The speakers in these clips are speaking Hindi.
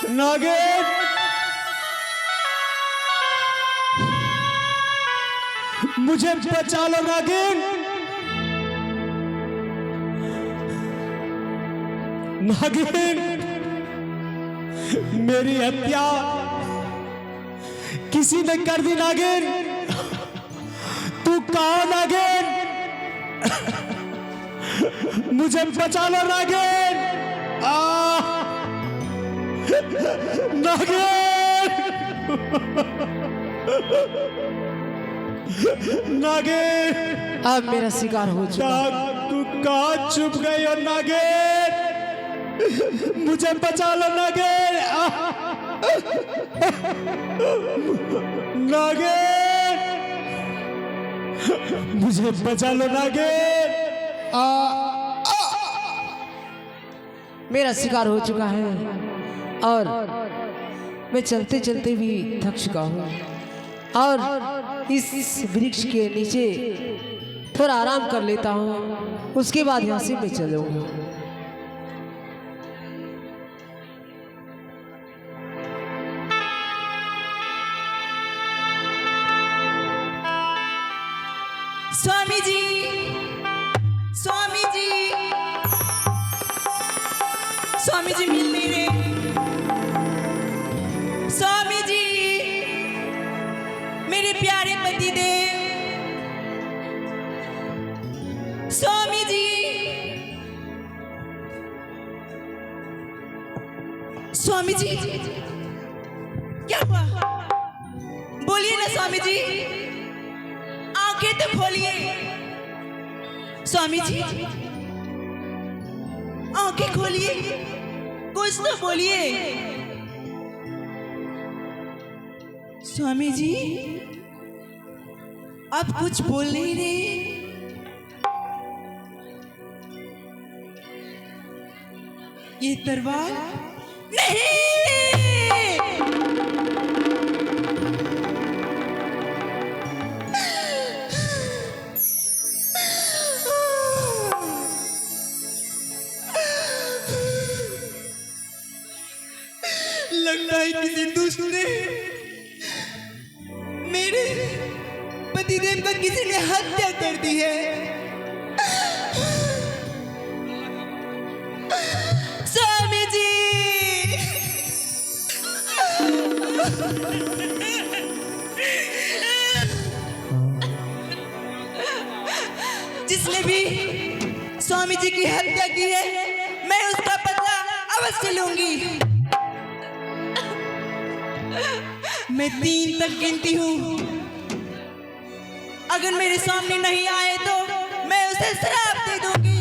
नागिन मुझे बचा लो नागिन। नागिन मेरी हत्या किसी ने कर दी। नागिन तू कहाँ नागिन? मुझे बचा लो नागिन। नागिन नागिन अब मेरा शिकार हो चुका। तू कहाँ छुप गई हो नागिन? मुझे बचा लो नागिन। नागिन मुझे बचा लो नागिन। मेरा शिकार हो चुका है और मैं चलते चलते भी थक चुका हूँ और इस वृक्ष के नीचे थोड़ा आराम कर लेता हूँ, उसके बाद यहाँ से मैं चलूँगा। स्वामी जी, स्वामी जी, स्वामी जी मिल नहीं रहे। स्वामी जी, मेरे प्यारे पति देव। स्वामी जी, स्वामी जी, क्या हुआ? बोलिए ना स्वामी जी, आंखें तो खोलिए। स्वामी जी आंखें खोलिए, कुछ तो बोलिए। स्वामी जी आप कुछ बोल नहीं रहे। ये तलवार नहीं। लगता है किसी दुष्ट ने मेरे पतिदेव का किसी ने हत्या कर दी है। स्वामी जी जिसने भी स्वामी जी की हत्या की है मैं उसका बदला अवश्य लूंगी। मैं 3 तक गिनती हूँ, अगर मेरे सामने नहीं आए तो मैं उसे श्राप दे दूंगी।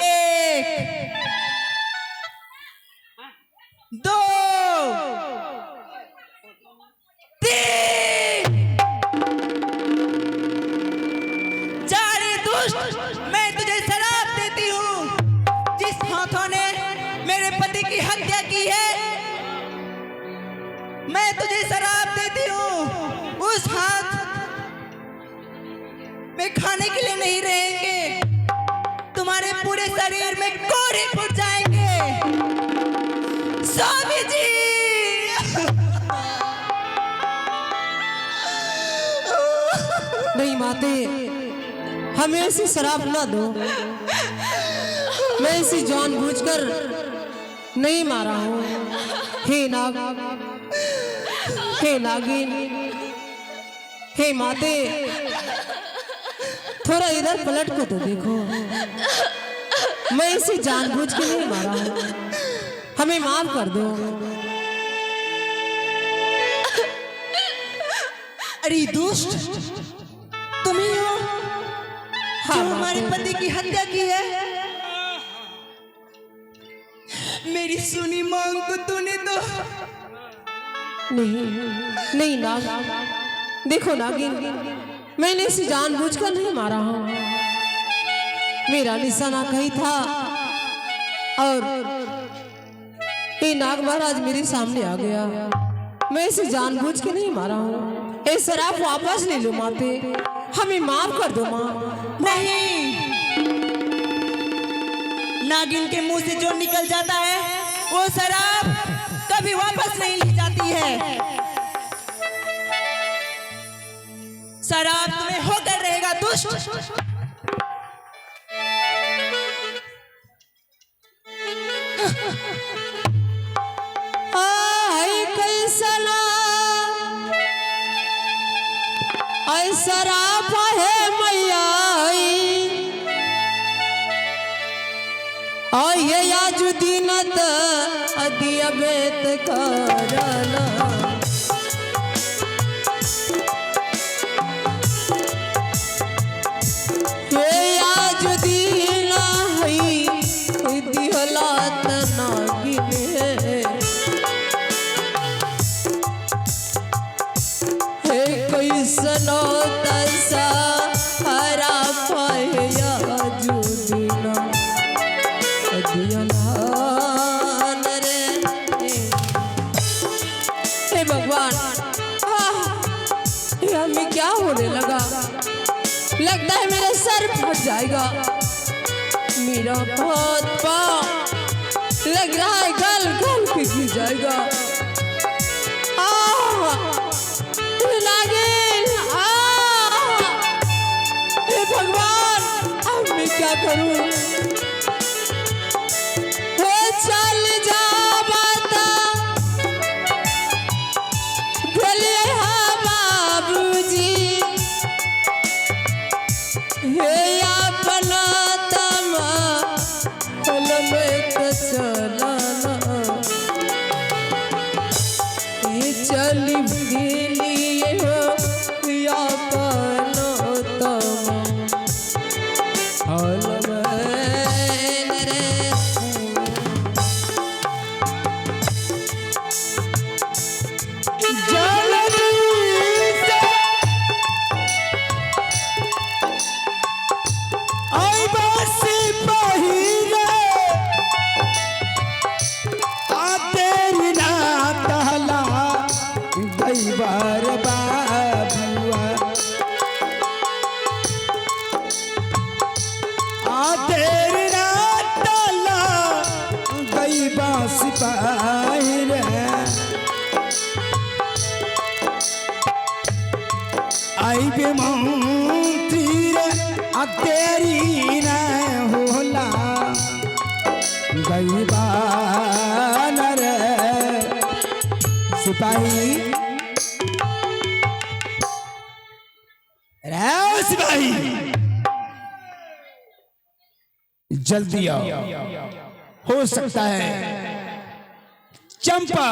1 2 3 4 दुष्ट, मैं तुझे श्राप देती हूँ। जिस हाथों ने मेरे पति की हत्या की है मैं तुझे श्राप देती हूँ, उस हाथ में खाने के लिए नहीं रहेंगे, तुम्हारे पूरे शरीर में कोड़े फूट जाएंगे। स्वामी जी नहीं माते, हमें ऐसी शराब ना दो। मैं इसे जानबूझकर नहीं मारा हूँ। हे नाग, हे नागिन, हे माते, थोड़ा इधर पलट को तो देखो। मैं इसे जानबूझ के नहीं मारा हूँ, हमें माफ कर दो। अरे दुष्ट, तुम ही हो जो हमारे पति की हत्या की है। मेरी सुनी मांग को तूने तो नहीं नहीं नाग, देखो नागिन, मैंने इसे जानबूझकर नहीं मारा हूँ। मेरा निशाना कहीं था और ये नाग महाराज मेरे सामने आ गया। मैं इसे जानबूझ के नहीं मारा हूँ। ये शराब वापस ले लो माते, हमें माफ कर दो माँ। नहीं, नागिन के मुंह से जो निकल जाता है वो शराब कभी वापस नहीं ली जाती है। शराब तुम्हें होकर रहेगा दुष्ट। शराब है मैया ये आज दीनत अदियबेत करला ये आज दीना है दिहलात नागिन है कैसनो तसा हरा पाया जुदीना अदियलान रे। हे भगवान, ये हमें क्या होने लगा? लगता है मेरा सर फट जाएगा, मेरा हाथ पाँव लग रहा है गल गल के गिर जाएगा। हे भगवान, अब मैं क्या करूं? चल जा बता बोलिए हाँ बाबूजी हे अपना तमा में चलाना ये चली दिलिए हो या अपना तमा आई बे मंत्री तेरी न होला गईबान रे सिपाही रे सिपाही जल्दी आओ। हो सकता है चंपा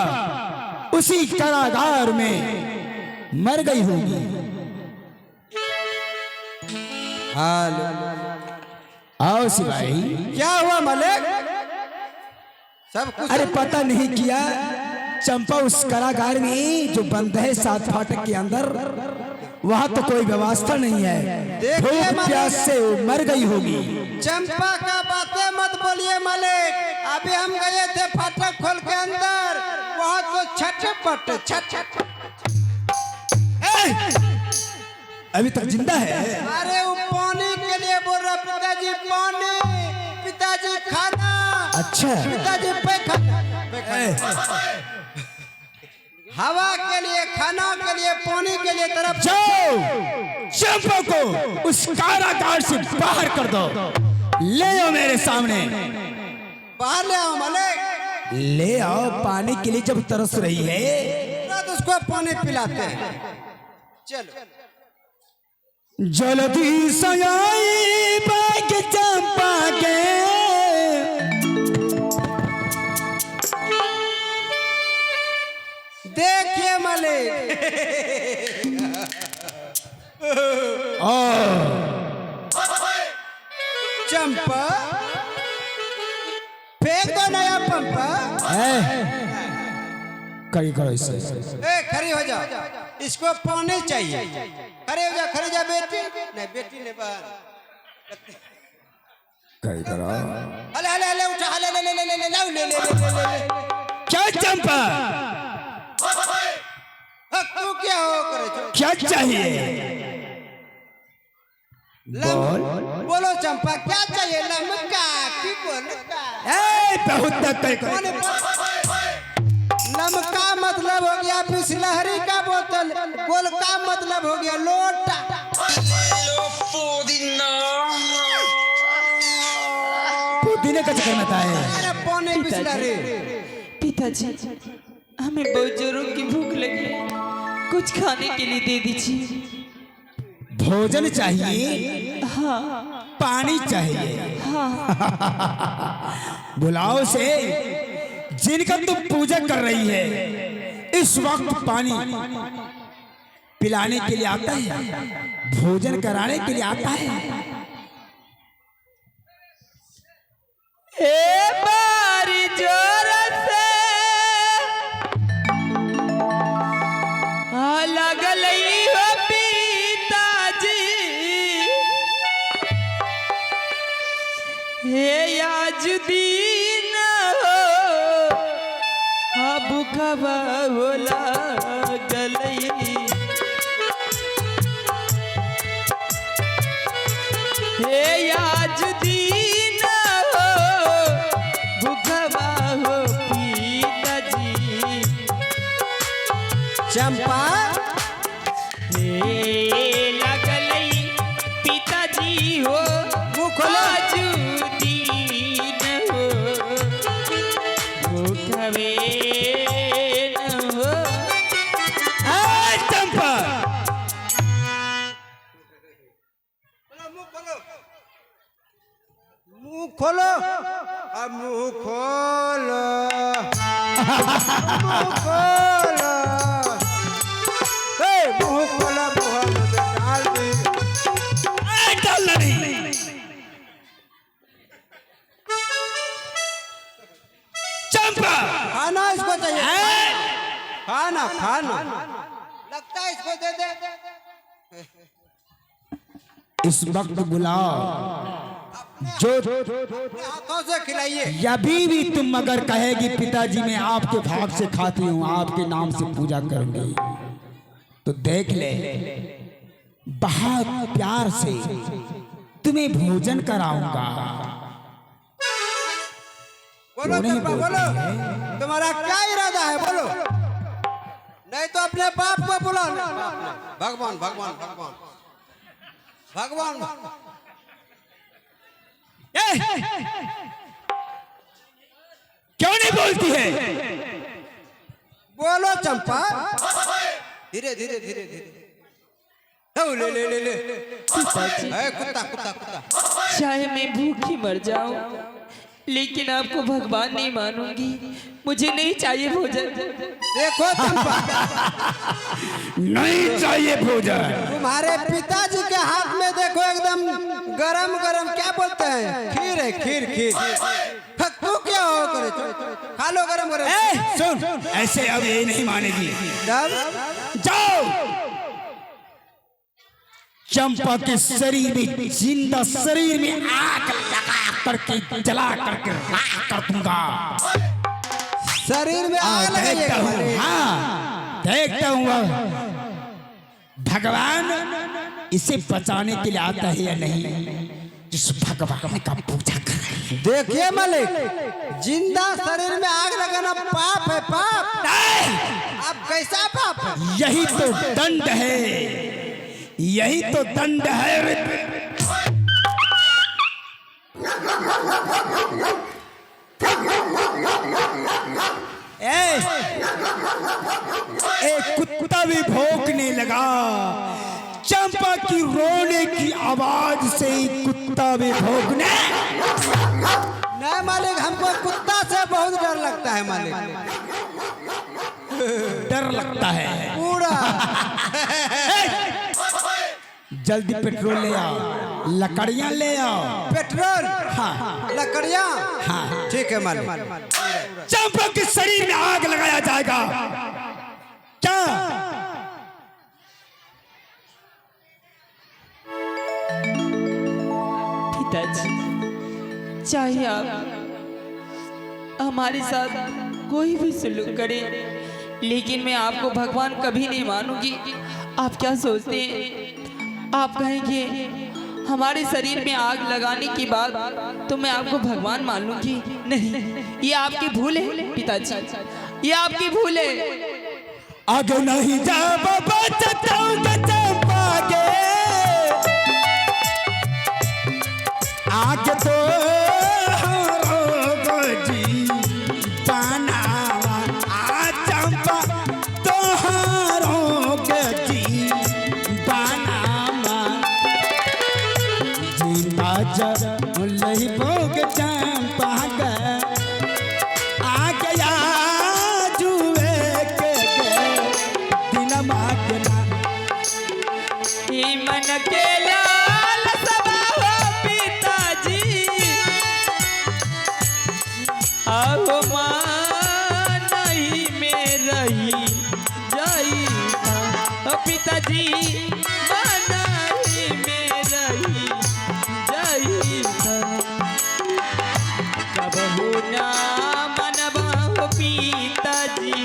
उसी कारागार में मर गई होगी। आओ सिपाही। क्या हुआ मलिक? सब कुछ अरे पता नहीं किया चंपा उस कारागार में जो बंद है 7 फाटक के अंदर, वहाँ तो कोई व्यवस्था नहीं है, भूख प्यास से मर गई होगी। चंपा का बातें मत बोलिए मलिक। अभी हम गए थे फाटक खोल के अंदर, वहाँ तो छटपट छट। अभी तक जिंदा है? अरे वो पानी के लिए बोल रहा, पिताजी पानी, पिताजी खाना। अच्छा पिताजी हवा के लिए, खाना के लिए, पानी के लिए तरफ जाओ। चंपा को उस कारागार से बाहर कर दो, ले आओ मेरे सामने। बाहर ले आओ मलिक। ले आओ, पानी के लिए जब तरस रही है तो उसको पानी पिलाते हैं। चलो जल्दी सयाई बाग चंपा के देखिए मलिक। चंपा फेंक दो नया पंपा। खड़ी करो इसे। खड़ी हो जा, इसको पानी चाहिए। खड़े हो जा बेटी। नहीं बेटी ने बाहर खड़ी करो। हले हले हले उठा, हले ले ले ले ले ले लाओ, ले ले ले ले। क्या चंपा? तू क्या हो करे? क्या चाहिए? बोल। बोलो चंपा क्या चाहिए? लमका की बोल गोलका बहुत तक लमका मतलब हो गया बिसलहरी का बोतल, गोलका मतलब हो गया लोटा। पुदीने का चक्कर में है। अरे पौने बिसलहरी। पिताजी, हमें बहुत जोरों की भूख लगी है, कुछ खाने के लिए दे दीजिए। भोजन चाहिए? हाँ पानी चाहिए? हाँ। बुलाओ से जिनका तुम पूजा कर रही है इस वक्त पानी पिलाने के लिए आता है, भोजन कराने के लिए आता है। ए बारी जोर से लगल हो पिताजी, हे आज दिन हो अब खबा होला गलई, हे आज दिन हो भूखबा हो पिताजी। चंपा हे लगलई पिताजी हो आज दिन हो भूखबे न हो। चंपा मुंह खोलो, अब मुंह खोलो, मुंह खोलो, मुंह खोलो, मुंह में डाल दी। डालना नहीं। चंपा खाना इसको चाहिए, खाना खाना लगता है इसको दे दे। इस वक्त बुलाओ जो हाथों से खिलाइए। अभी भी तुम अगर कहेगी पिताजी मैं आपके भाग से खाती हूँ, आपके नाम से पूजा करूंगी, तो देख ले बहुत प्यार से तुम्हें भोजन कराऊंगा। बोलो चंपा बोलो, तुम्हारा क्या इरादा है बोलो, नहीं तो अपने बाप को बुला। भगवान भगवान भगवान भगवान क्यों नहीं बोलती है? बोलो चंपा, धीरे धीरे धीरे धीरे। ले ले ले ले पिताजी, कुत्ता कुत्ता कुत्ता। चाहे मैं भूखी मर जाऊं लेकिन आपको भगवान नहीं मानूंगी, मुझे नहीं चाहिए भोजन। देखो चंपा, नहीं चाहिए भोजन। तुम्हारे पिताजी के हाथ में देखो एकदम गरम गरम क्या बोलते हैं, खीर है, खीर खीर। तू क्या हो करे, खा लो गरम गरम। सुन, ऐसे अब ये नहीं मानेगी। तब जाओ चंपा के शरीर में, जिंदा शरीर में आग लगा करके जला करके राख कर दूंगा। शरीर में आग देखता हूँ, लगाइएगा। हाँ देखता हूँ भगवान इसे बचाने के लिए आता है या नहीं, जिस भगवान का पूजा कर रही है। देखिए मालिक, जिंदा शरीर में आग लगाना पाप है, पाप। अब कैसा पाप है? यही तो दंड है, यही तो दंड है। एक कुत्ता भी भौंकने लगा। चंपा की रोने की आवाज से ही कुत्ता भी भौंकने। नहीं मालिक, हमको कुत्ता से बहुत डर लगता है मालिक, डर लगता है पूरा। जल्दी पेट्रोल ले आओ, लकड़ियां ले आओ। पेट्रोल, हाँ लकड़ियाँ, हाँ ठीक है मालिक। चंपा के शरीर में आग लगाया जाएगा। क्या पिताजी, चाहे आप हमारे साथ कोई भी सुलूक करे, लेकिन मैं आपको भगवान कभी नहीं मानूंगी। आप क्या सोचते हैं? आप कहेंगे हमारे शरीर में आग लगाने की बात तो मैं आपको भगवान मान लूंगी। नहीं, ये आपकी भूल है पिताजी, ये आपकी भूल है। आगे नहीं जा बाबा चंपागे, आगे तो जी बनावा आ चंपा तोहारो जी बनावा जिंदा लही भोग चंपा गे आ गया जुए के दिन मागना मन के लाल सभा हो पिताजी, आओ माँ नहीं में रही जाई पिताजी, माँ नहीं में रही जाई कब हो ना मनवा हो पिताजी,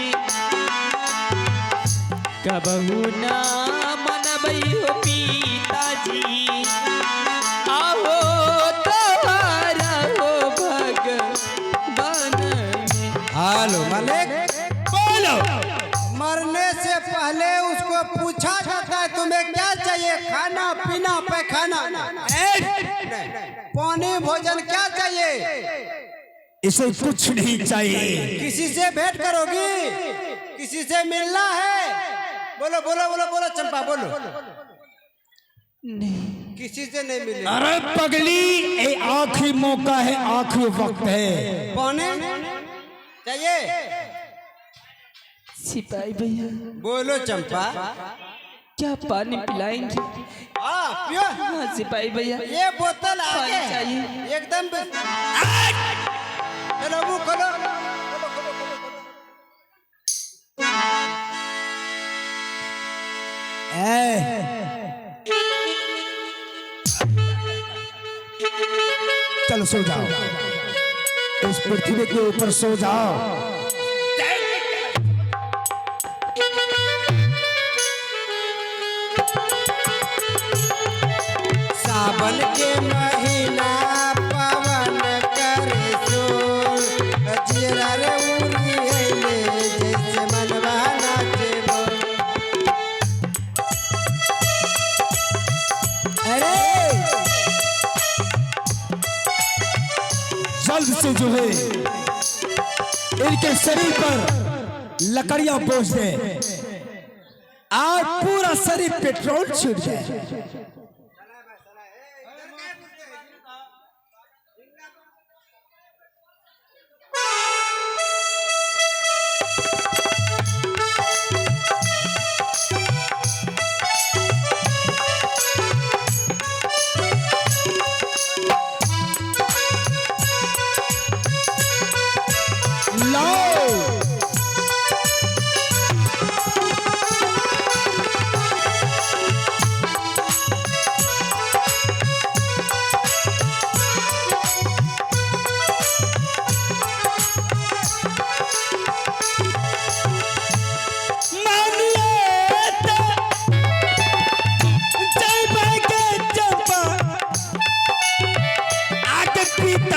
कब हो ना मनबई हो पिताजी, आओ तोहरा हो भगवान में। हेलो मालिक, बोलो। मरने से पहले उसको पूछा जाता है तुम्हें क्या चाहिए, खाना पीना पैखाना, पानी भोजन क्या चाहिए? इसे कुछ नहीं चाहिए। किसी से भेंट करोगी, किसी से मिलना है? बोलो बोलो बोलो बोलो चंपा बोलो। नहीं, किसी से नहीं मिले। अरे पगली, ये आखिरी मौका है, आखिरी वक्त है। पानी चाहिए? सिपाही भैया बोलो चंपा। क्या पानी पिलाएंगे? हाँ पियो। हाँ सिपाही भैया, ये बोतल आगे पानी चाहिए। एकदम चलो मुंह खोलो। चलो सो जाओ, इस पृथ्वी के ऊपर सो जाओ। सावन के महीना पवन करे शोर, जीरा रे उड़ी अइले जैसे मनवा नाचे मोर। अरे जल्द से जो है इनके शरीर पर लकड़ियां बोझ दे, आज पूरा शरीर पेट्रोल छूट जाए।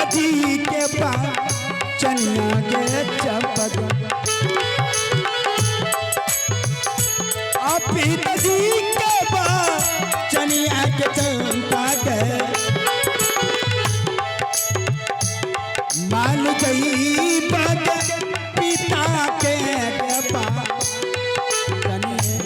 जी के पास चनिया के चपक, पिताजी के पास चनिया के चंपक, मान गई बात पिता के पास चनिया।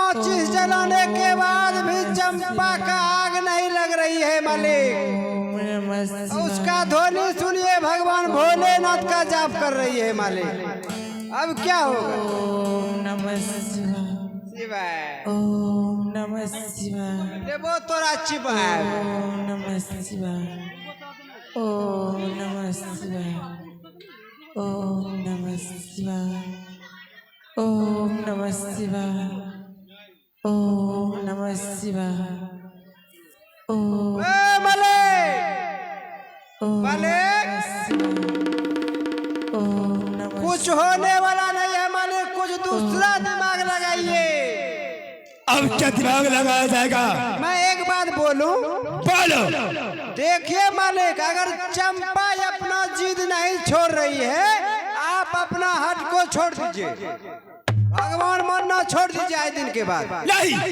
माचिस जलाने के बाद भी चंपा का आग नहीं लग रही है मालिक। उसका ध्वनि सुनिए, भगवान भोलेनाथ का जाप कर रही है मालिक। अब क्या होगा? ओम नमः शिवाय, शिवाय ओम नमः शिवाय, देवो तोरा चिप है। ओम नमः शिवाय, ओम नमः शिवाय, ओम नमः शिवाय, ओम नमः शिवाय, ओम नमः शिवाय, ओम मालिक मालिक ओम नमः कुछ होने वाला नहीं है मालिक, कुछ दूसरा दिमाग लगाइए। अब क्या दिमाग लगाया जाएगा? मैं एक बात बोलूं? बोलो। देखिए मालिक, अगर चंपा अपना जिद नहीं छोड़ रही है, आप अपना हट को छोड़ दीजिए। भगवान मानना छोड़ दीजिए आज दिन के बाद। नहीं।